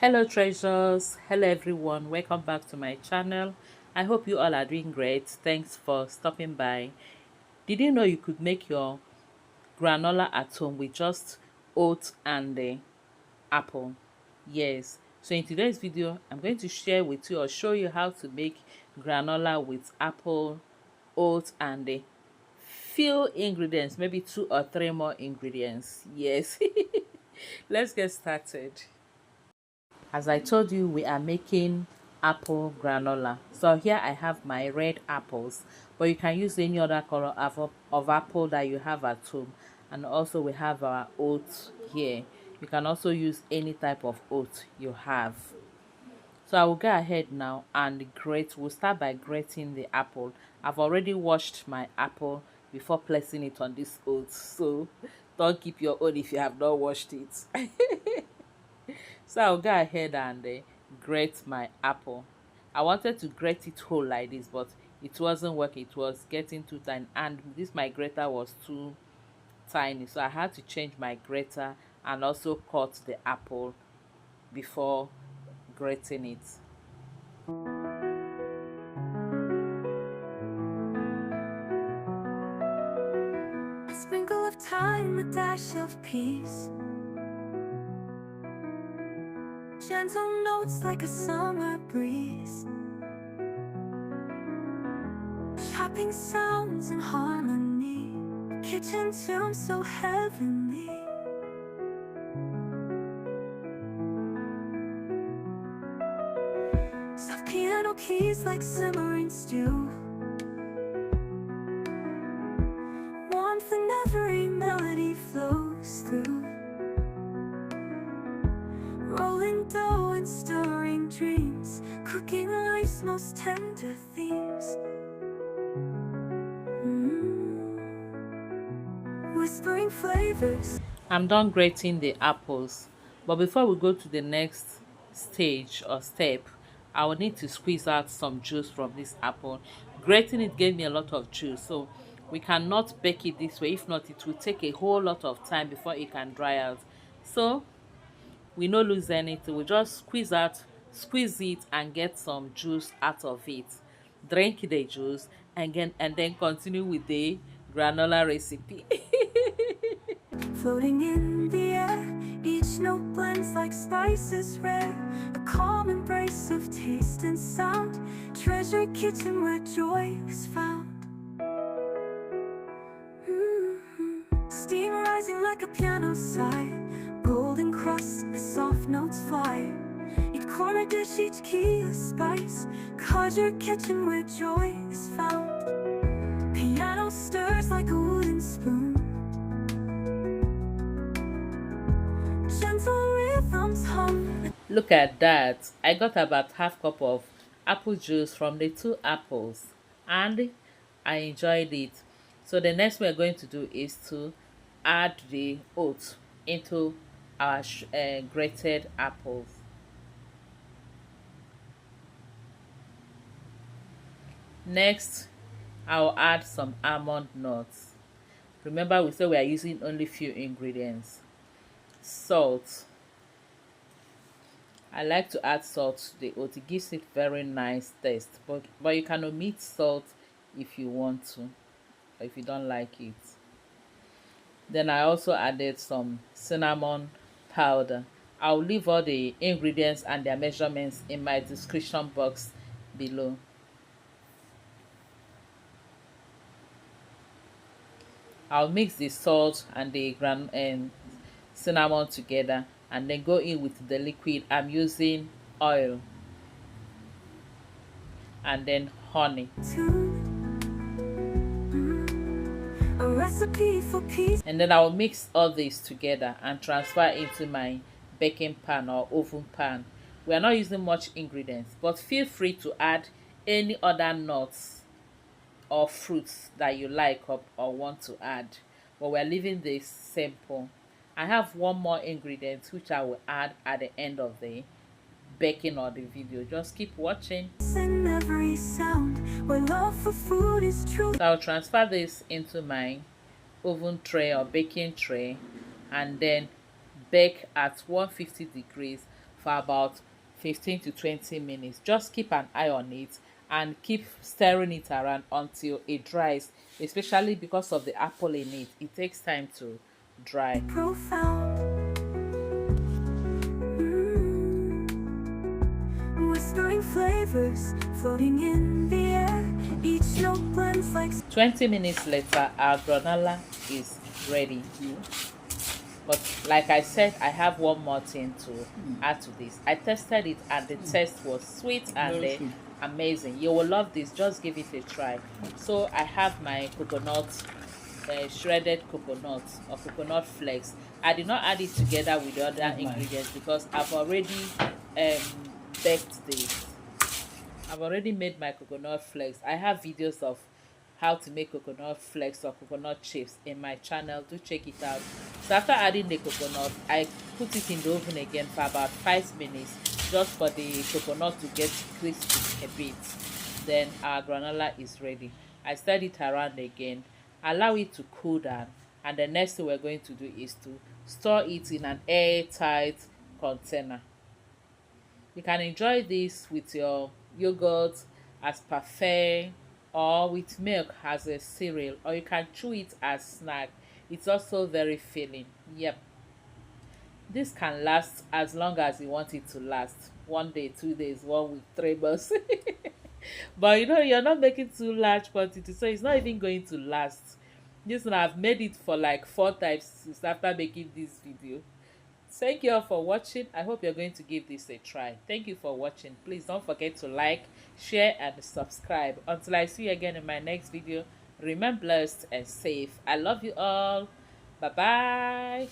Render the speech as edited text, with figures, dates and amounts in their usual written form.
Hello treasures, hello everyone, welcome back to my channel. I hope you all are doing great. Thanks for stopping by. Did you know you could make your granola at home with just oats and apple? Yes, so in today's video I'm going to share with you or show you how to make granola with apple, oats and few ingredients, maybe 2 or 3 more ingredients. Yes. Let's get started. As I told you, we are making apple granola. So here I have my red apples, but you can use any other color of apple that you have at home. And also we have our oats here. You can also use any type of oat you have. So I will go ahead now and grate. We'll start by grating the apple. I've already washed my apple before placing it on this oats. So don't keep your own if you have not washed it. So I'll go ahead and grate my apple. I wanted to grate it whole like this, but it wasn't working. It was getting too tiny, and this my grater was too tiny, so I had to change my grater and also cut the apple before grating it. A sprinkle of time, a dash of peace. Gentle notes like a summer breeze. Chopping sounds in harmony. Kitchen tune so heavenly. Soft piano keys like simmering stew. Warmth in every melody flows through. Rolling dough and stirring dreams. Cooking life's most tender themes. Whispering flavors. I'm done grating the apples, but before we go to the next stage or step, I will need to squeeze out some juice from this apple. Grating it gave me a lot of juice, so we cannot bake it this way. If not, it will take a whole lot of time before it can dry out. So we no lose anything. We just squeeze it and get some juice out of it. Drink the juice and then continue with the granola recipe. Floating in the air, each note blends like spices rare. A calm embrace of taste and sound. Treasure kitchen where joy is found. Steam rising like a piano sigh. Golden crust, the soft notes fly. Each corner dish, each key a spice. Treasure kitchen where joy is found. Piano stirs like a wooden spoon. Gentle rhythms hum. Look at that. I got about half cup of apple juice from the 2 apples and I enjoyed it. So the next we're going to do is to add the oats into our grated apples. Next, I'll add some almond nuts. Remember we said we are using only few ingredients. Salt. I like to add salt to the oat. It gives it very nice taste, but you can omit salt if you want to, or if you don't like it. Then I also added some cinnamon powder. I'll leave all the ingredients and their measurements in my description box below. I'll mix the salt and the cinnamon together and then go in with the liquid. I'm using oil and then honey. A recipe for peace. And then I will mix all this together and transfer into my baking pan or oven pan. We are not using much ingredients, but feel free to add any other nuts or fruits that you like or want to add, but we're leaving this simple. I have one more ingredient which I will add at the end of the baking or the video. Just keep watching. In every sound, where love for food is true. So I'll transfer this into my oven tray or baking tray and then bake at 150 degrees for about 15 to 20 minutes. Just keep an eye on it and keep stirring it around until it dries, especially because of the apple in it. It takes time to dry. Profound. Whispering flavors floating in the air. Each note blends like 20 minutes later, our granola is ready. But like I said, I have one more thing to add to this. I tested it and the taste was sweet and amazing. You will love this. Just give it a try. So I have my coconut, shredded coconut or coconut flakes. I did not add it together with the other ingredients because baked this. I've already made my coconut flakes. I have videos of how to make coconut flakes or coconut chips in my channel. Do check it out. So after adding the coconut, I put it in the oven again for about 5 minutes just for the coconut to get crispy a bit. Then our granola is ready. I stir it around again, allow it to cool down, and the next thing we're going to do is to store it in an airtight container. You can enjoy this with your yogurt as parfait or with milk as a cereal, or you can chew it as snack. It's also very filling. Yep. This can last as long as you want it to last. 1 day, 2 days, 1 week, 3 months. But you know, you're not making too large quantity, so it's not even going to last. This one, I've made it for like 4 times since after making this video. Thank you all for watching. I hope you're going to give this a try. Thank you for watching. Please don't forget to like, share, and subscribe. Until I see you again in my next video, remain blessed and safe. I love you all. Bye bye.